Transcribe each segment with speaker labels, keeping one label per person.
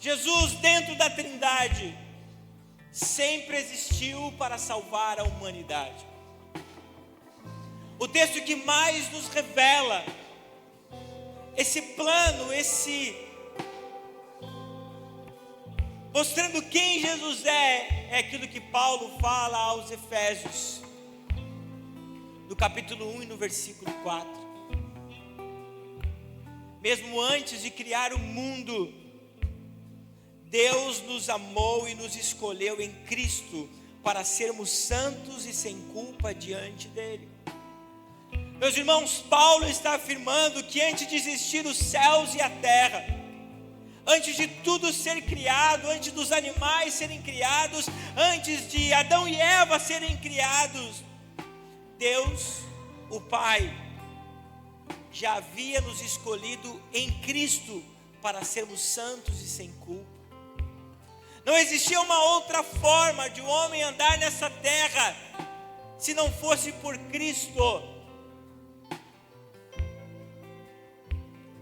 Speaker 1: Jesus, dentro da Trindade, sempre existiu para salvar a humanidade. O texto que mais nos revela esse plano, mostrando quem Jesus é aquilo que Paulo fala aos Efésios, no capítulo 1 e no versículo 4. Mesmo antes de criar o mundo, Deus nos amou e nos escolheu em Cristo para sermos santos e sem culpa diante dele. Meus irmãos, Paulo está afirmando que antes de existir os céus e a terra, antes de tudo ser criado, antes dos animais serem criados, antes de Adão e Eva serem criados, Deus, o Pai, já havia nos escolhido em Cristo para sermos santos e sem culpa. Não existia uma outra forma de o homem andar nessa terra se não fosse por Cristo.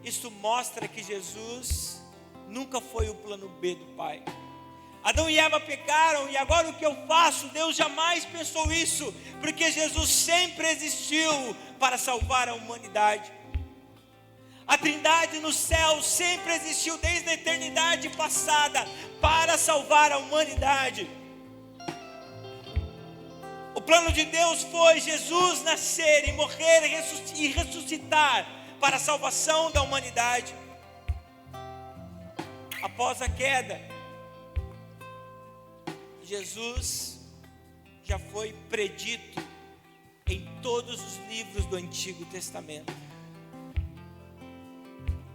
Speaker 1: Isso mostra que Jesus nunca foi o plano B do Pai. Adão e Eva pecaram e agora o que eu faço? Deus jamais pensou isso, porque Jesus sempre existiu para salvar a humanidade. A Trindade no céu sempre existiu desde a eternidade passada para salvar a humanidade. O plano de Deus foi Jesus nascer e morrer e ressuscitar para a salvação da humanidade. Após a queda, Jesus já foi predito em todos os livros do Antigo Testamento.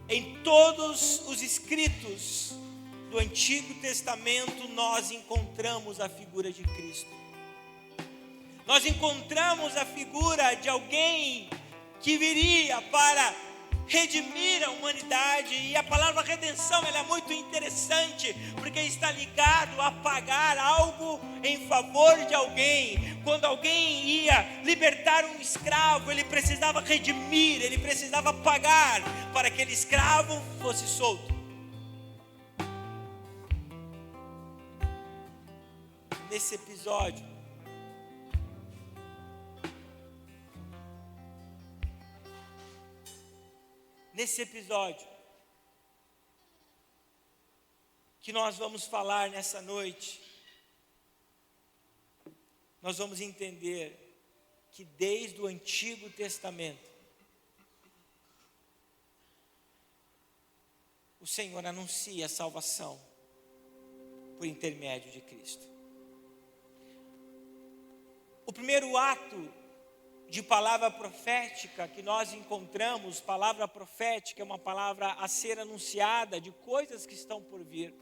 Speaker 1: Em todos os escritos do Antigo Testamento nós encontramos a figura de Cristo. Nós encontramos a figura de alguém que viria para redimir a humanidade. E a palavra redenção, ela é muito interessante, porque está ligado a pagar algo em favor de alguém. Quando alguém ia libertar um escravo, ele precisava redimir, ele precisava pagar para que aquele escravo fosse solto. Nesse episódio, que nós vamos falar nessa noite, nós vamos entender que desde o Antigo Testamento, o Senhor anuncia a salvação por intermédio de Cristo. O primeiro ato de palavra profética que nós encontramos, palavra profética é uma palavra a ser anunciada de coisas que estão por vir.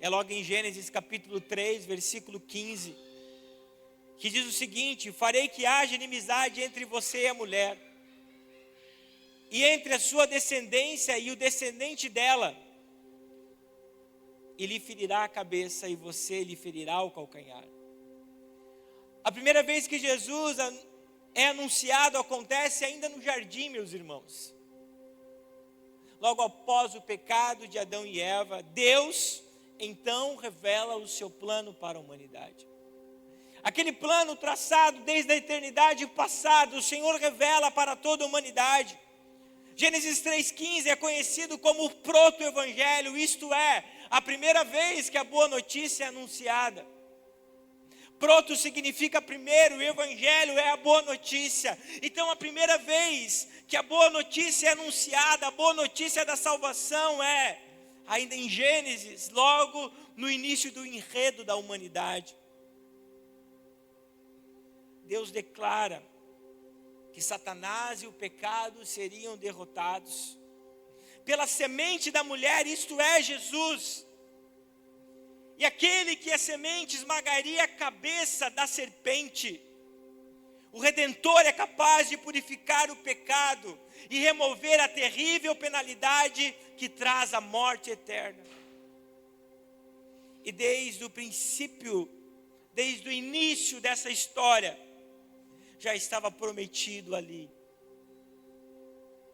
Speaker 1: É logo em Gênesis capítulo 3, versículo 15, que diz o seguinte: farei que haja inimizade entre você e a mulher, e entre a sua descendência e o descendente dela, e lhe ferirá a cabeça e você lhe ferirá o calcanhar. A primeira vez que Jesus é anunciado acontece ainda no jardim, meus irmãos. Logo após o pecado de Adão e Eva, Deus então revela o seu plano para a humanidade. Aquele plano traçado desde a eternidade passada, o Senhor revela para toda a humanidade. Gênesis 3,15 é conhecido como o proto-evangelho, isto é, a primeira vez que a boa notícia é anunciada. Proto significa primeiro, o evangelho é a boa notícia. Então a primeira vez que a boa notícia é anunciada, a boa notícia da salvação é, ainda em Gênesis, logo no início do enredo da humanidade. Deus declara que Satanás e o pecado seriam derrotados pela semente da mulher, isto é, Jesus. E aquele que a semente esmagaria a cabeça da serpente. O Redentor é capaz de purificar o pecado e remover a terrível penalidade que traz a morte eterna. E desde o princípio, desde o início dessa história, já estava prometido ali.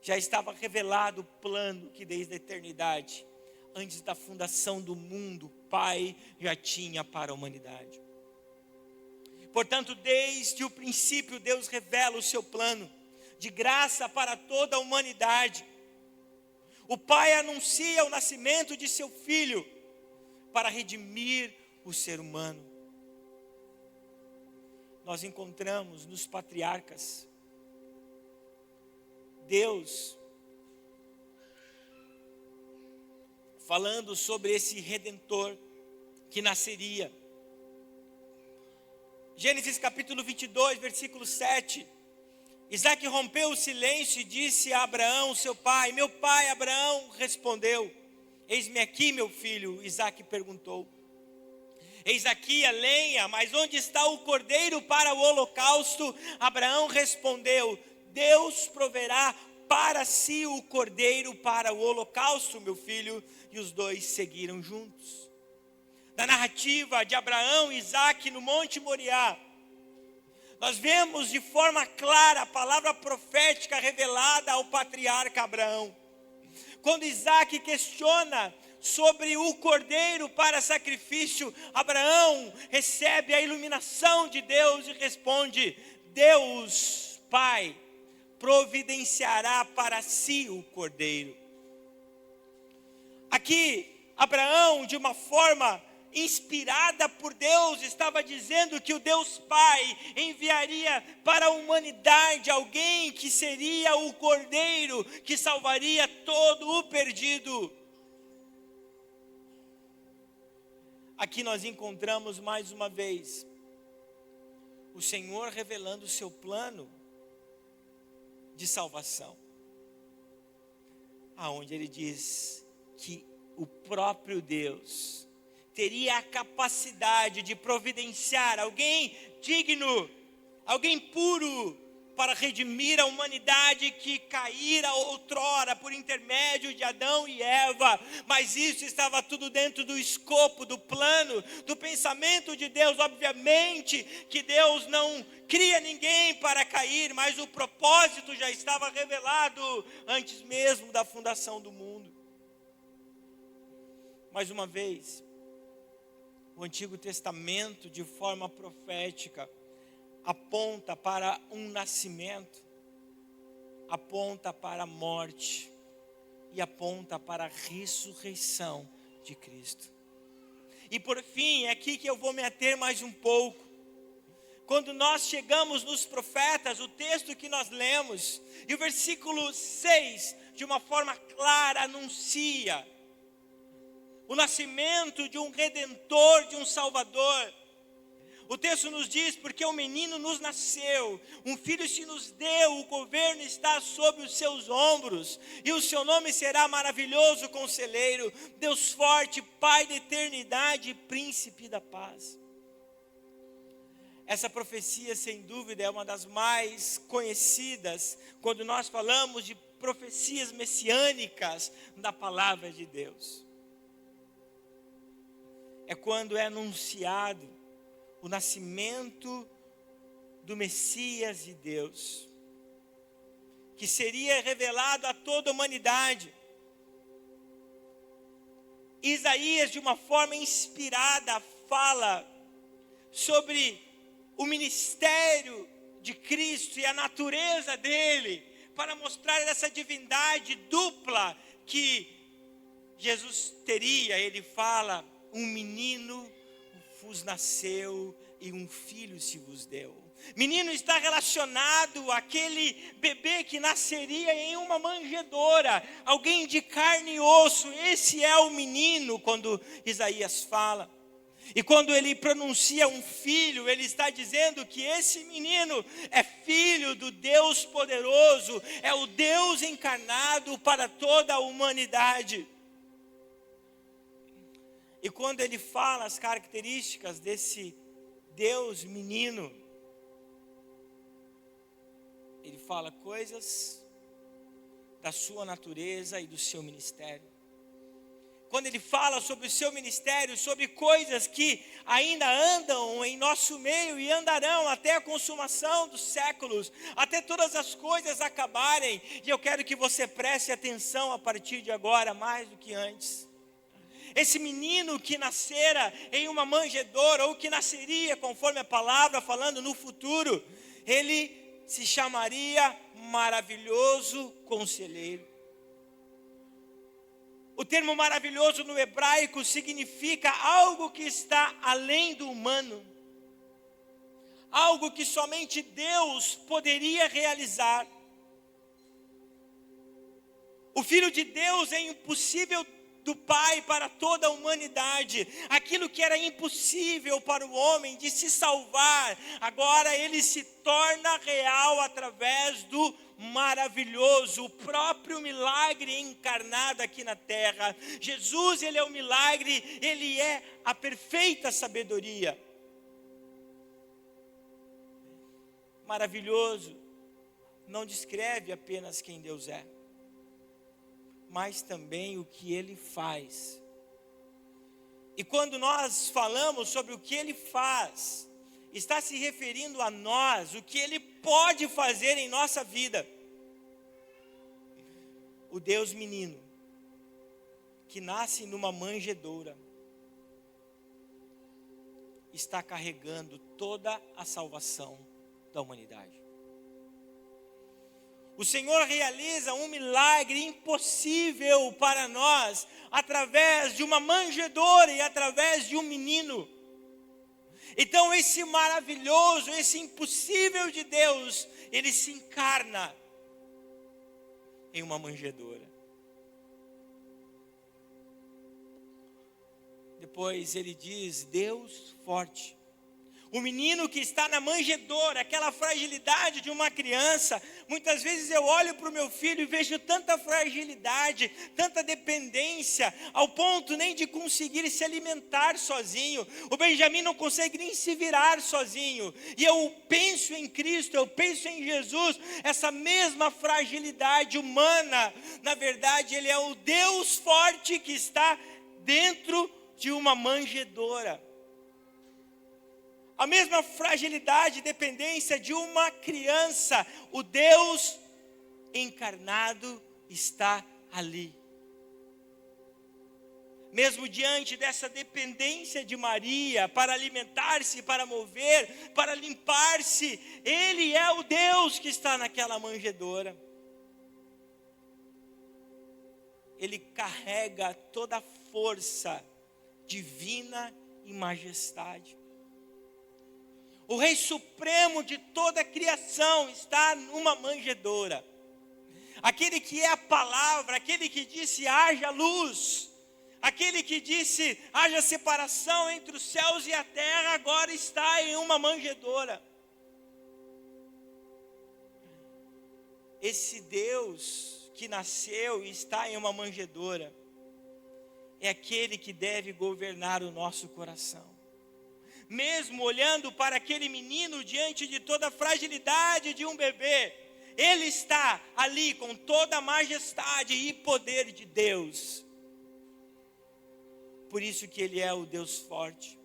Speaker 1: Já estava revelado o plano que desde a eternidade Antes da fundação do mundo, o Pai já tinha para a humanidade. Portanto, desde o princípio, Deus revela o seu plano de graça para toda a humanidade. O Pai anuncia o nascimento de seu Filho para redimir o ser humano. Nós encontramos nos patriarcas Deus falando sobre esse Redentor que nasceria. Gênesis capítulo 22, versículo 7. Isaac rompeu o silêncio e disse a Abraão, seu pai: meu pai. Abraão respondeu: eis-me aqui, meu filho. Isaac perguntou: eis aqui a lenha, mas onde está o cordeiro para o holocausto? Abraão respondeu: Deus proverá para si o cordeiro para o holocausto, meu filho. E os dois seguiram juntos. Na narrativa de Abraão e Isaac no Monte Moriá, nós vemos de forma clara a palavra profética revelada ao patriarca Abraão. Quando Isaac questiona sobre o cordeiro para sacrifício, Abraão recebe a iluminação de Deus e responde: Deus, Pai, providenciará para si o cordeiro. Aqui, Abraão, de uma forma inspirada por Deus, estava dizendo que o Deus Pai enviaria para a humanidade alguém que seria o cordeiro que salvaria todo o perdido. Aqui nós encontramos mais uma vez o Senhor revelando o seu plano de salvação, aonde ele diz que o próprio Deus teria a capacidade de providenciar alguém digno, alguém puro, para redimir a humanidade que caíra outrora por intermédio de Adão e Eva. Mas isso estava tudo dentro do escopo, do plano, do pensamento de Deus. Obviamente que Deus não cria ninguém para cair, mas o propósito já estava revelado antes mesmo da fundação do mundo. Mais uma vez, o Antigo Testamento, de forma profética, aponta para um nascimento, aponta para a morte e aponta para a ressurreição de Cristo. E por fim, é aqui que eu vou me ater mais um pouco. Quando nós chegamos nos profetas, o texto que nós lemos, e o versículo 6, de uma forma clara, anuncia o nascimento de um Redentor, de um Salvador. O texto nos diz: porque um menino nos nasceu, um filho se nos deu, o governo está sobre os seus ombros, e o seu nome será Maravilhoso Conselheiro, Deus Forte, Pai da Eternidade e Príncipe da Paz. Essa profecia, sem dúvida, é uma das mais conhecidas quando nós falamos de profecias messiânicas da palavra de Deus. É quando é anunciado o nascimento do Messias de Deus, que seria revelado a toda a humanidade. Isaías, de uma forma inspirada, fala sobre o ministério de Cristo e a natureza dele, para mostrar essa divindade dupla que Jesus teria. Ele fala: um menino vos nasceu e um filho se vos deu. Menino está relacionado àquele bebê que nasceria em uma manjedoura, alguém de carne e osso. Esse é o menino quando Isaías fala. E quando ele pronuncia um filho, ele está dizendo que esse menino é filho do Deus poderoso, é o Deus encarnado para toda a humanidade. E quando ele fala as características desse Deus menino, ele fala coisas da sua natureza e do seu ministério. Quando ele fala sobre o seu ministério, sobre coisas que ainda andam em nosso meio e andarão até a consumação dos séculos, até todas as coisas acabarem. E eu quero que você preste atenção a partir de agora, mais do que antes. Esse menino que nascera em uma manjedoura, ou que nasceria, conforme a palavra falando no futuro, ele se chamaria Maravilhoso Conselheiro. O termo maravilhoso no hebraico significa algo que está além do humano, algo que somente Deus poderia realizar. O Filho de Deus é impossível do Pai para toda a humanidade. Aquilo que era impossível para o homem de se salvar, agora ele se torna real através do maravilhoso, o próprio milagre encarnado aqui na terra. Jesus, ele é o milagre, ele é a perfeita sabedoria. Maravilhoso não descreve apenas quem Deus é, mas também o que Ele faz. E quando nós falamos sobre o que Ele faz, está se referindo a nós, o que Ele pode fazer em nossa vida. O Deus menino, que nasce numa manjedoura, está carregando toda a salvação da humanidade. O Senhor realiza um milagre impossível para nós, através de uma manjedoura e através de um menino. Então esse maravilhoso, esse impossível de Deus, ele se encarna em uma manjedoura. Depois ele diz, Deus forte. O menino que está na manjedoura, aquela fragilidade de uma criança. Muitas vezes eu olho para o meu filho e vejo tanta fragilidade, tanta dependência, ao ponto nem de conseguir se alimentar sozinho. O Benjamin não consegue nem se virar sozinho. E eu penso em Cristo, eu penso em Jesus, essa mesma fragilidade humana. Na verdade, Ele é o Deus forte que está dentro de uma manjedoura. A mesma fragilidade e dependência de uma criança, o Deus encarnado está ali. Mesmo diante dessa dependência de Maria, para alimentar-se, para mover, para limpar-se, Ele é o Deus que está naquela manjedoura. Ele carrega toda a força divina e majestade. O Rei Supremo de toda a criação está numa manjedoura. Aquele que é a palavra, aquele que disse haja luz, aquele que disse haja separação entre os céus e a terra, agora está em uma manjedoura. Esse Deus que nasceu e está em uma manjedoura é aquele que deve governar o nosso coração. Mesmo olhando para aquele menino diante de toda a fragilidade de um bebê, ele está ali com toda a majestade e poder de Deus. Por isso que ele é o Deus forte.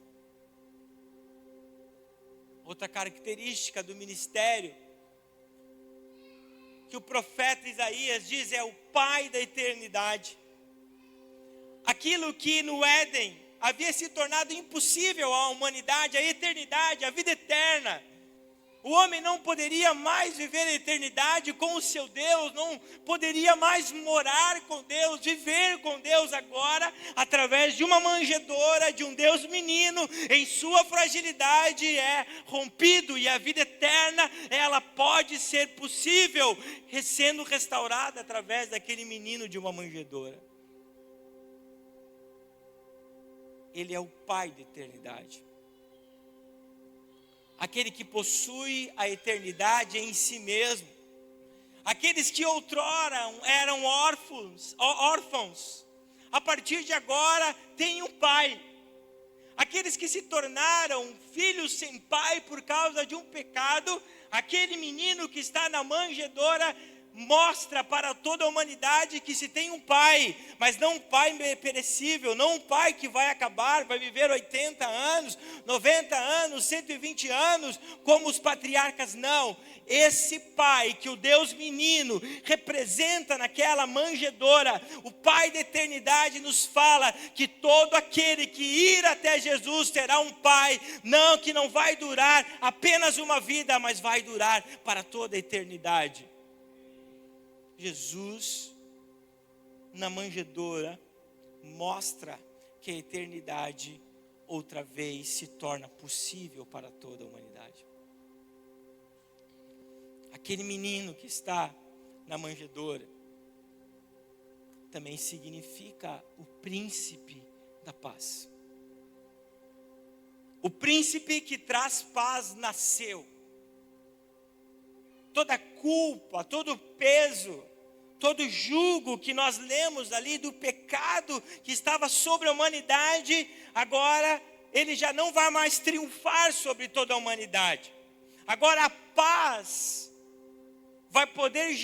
Speaker 1: Outra característica do ministério que o profeta Isaías diz é o Pai da eternidade. Aquilo que no Éden havia se tornado impossível à humanidade, a eternidade, a vida eterna. O homem não poderia mais viver a eternidade com o seu Deus, não poderia mais morar com Deus, viver com Deus agora, através de uma manjedoura, de um Deus menino, em sua fragilidade é rompido, e a vida eterna, ela pode ser possível, sendo restaurada através daquele menino de uma manjedoura. Ele é o Pai da eternidade. Aquele que possui a eternidade em si mesmo. Aqueles que outrora eram órfãos, a partir de agora têm um pai. Aqueles que se tornaram filhos sem pai por causa de um pecado, aquele menino que está na manjedoura mostra para toda a humanidade que se tem um pai, mas não um pai perecível, não um pai que vai acabar, vai viver 80 anos, 90 anos, 120 anos, como os patriarcas, não. Esse pai que o Deus menino representa naquela manjedoura, o Pai da eternidade nos fala que todo aquele que ir até Jesus terá um pai, não, que não vai durar apenas uma vida, mas vai durar para toda a eternidade. Jesus, na manjedoura, mostra que a eternidade outra vez se torna possível para toda a humanidade. Aquele menino que está na manjedoura também significa o príncipe da paz. O príncipe que traz paz nasceu. Toda culpa, todo peso, todo jugo que nós lemos ali do pecado que estava sobre a humanidade, agora ele já não vai mais triunfar sobre toda a humanidade. Agora a paz vai poder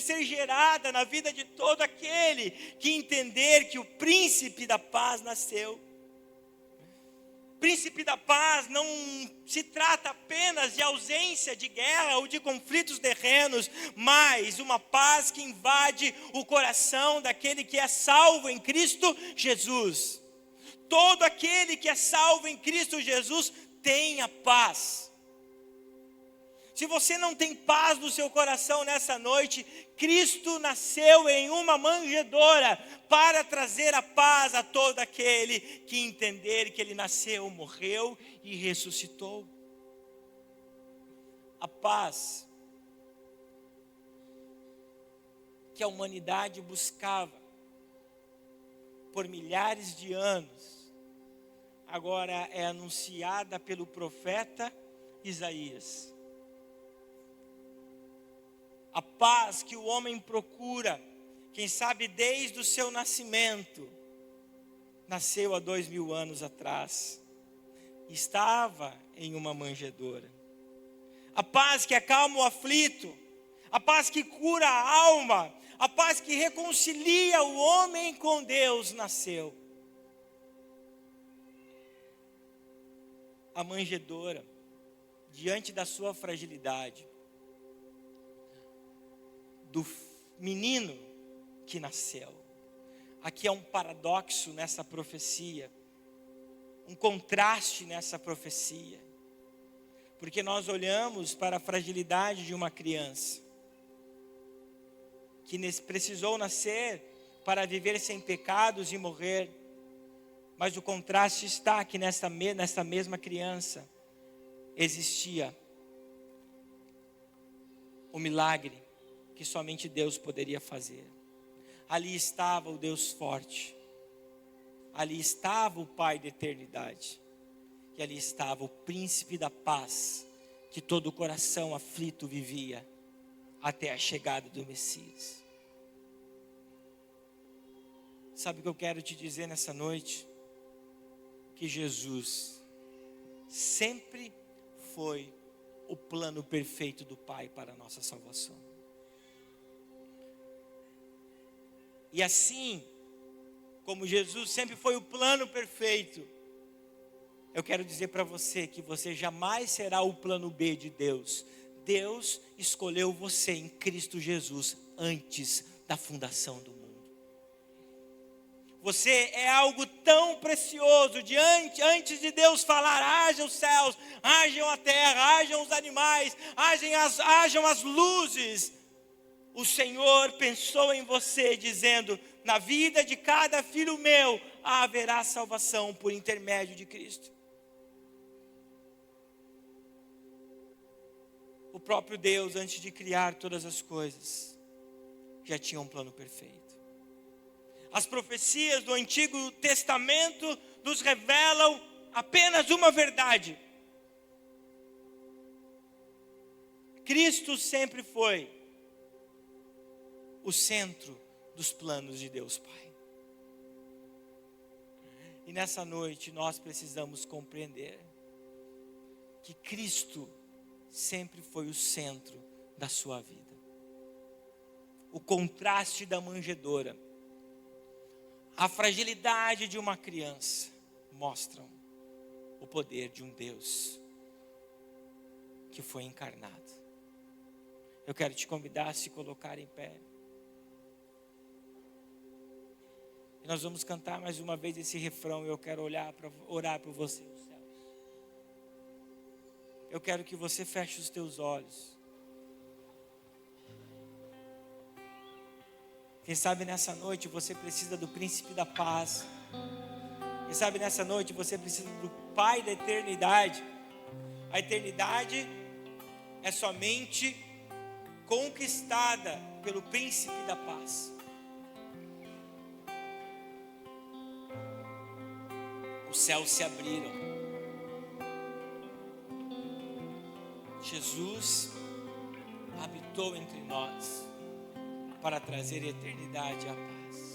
Speaker 1: ser gerada na vida de todo aquele que entender que o príncipe da paz nasceu. Príncipe da paz não se trata apenas de ausência de guerra ou de conflitos terrenos, mas uma paz que invade o coração daquele que é salvo em Cristo Jesus. Todo aquele que é salvo em Cristo Jesus tem a paz. Se você não tem paz no seu coração nessa noite, Cristo nasceu em uma manjedoura para trazer a paz a todo aquele que entender que Ele nasceu, morreu e ressuscitou. A paz que a humanidade buscava por milhares de anos, agora é anunciada pelo profeta Isaías. A paz que o homem procura, quem sabe desde o seu nascimento, nasceu há 2000 anos atrás, estava em uma manjedoura. A paz que acalma o aflito, a paz que cura a alma, a paz que reconcilia o homem com Deus nasceu. A manjedoura, diante da sua fragilidade, do menino que nasceu. Aqui é um paradoxo nessa profecia, um contraste nessa profecia, porque nós olhamos para a fragilidade de uma criança, que precisou nascer para viver sem pecados e morrer, mas o contraste está que nessa mesma criança existia o milagre que somente Deus poderia fazer. Ali estava o Deus forte, ali estava o Pai da eternidade, e ali estava o príncipe da paz, que todo o coração aflito vivia, até a chegada do Messias. Sabe o que eu quero te dizer nessa noite? Que Jesus sempre foi o plano perfeito do Pai para a nossa salvação. E assim, como Jesus sempre foi o plano perfeito, eu quero dizer para você que você jamais será o plano B de Deus. Deus escolheu você em Cristo Jesus antes da fundação do mundo. Você é algo tão precioso, antes de Deus falar, hajam os céus, hajam a terra, hajam os animais, hajam as luzes. O Senhor pensou em você, dizendo, na vida de cada filho meu, haverá salvação por intermédio de Cristo. O próprio Deus, antes de criar todas as coisas, já tinha um plano perfeito. As profecias do Antigo Testamento nos revelam apenas uma verdade. Cristo sempre foi o centro dos planos de Deus Pai. E nessa noite nós precisamos compreender que Cristo sempre foi o centro da sua vida. o contraste da manjedoura, a fragilidade de uma criança, mostram o poder de um Deus que foi encarnado. Eu quero te convidar a se colocar em pé. E nós vamos cantar mais uma vez esse refrão. E eu quero orar por você nos céus. Eu quero que você feche os teus olhos. Quem sabe nessa noite você precisa do príncipe da paz. Quem sabe nessa noite você precisa do Pai da eternidade. A eternidade é somente conquistada pelo príncipe da paz. Os céus se abriram. Jesus habitou entre nós para trazer eternidade à paz.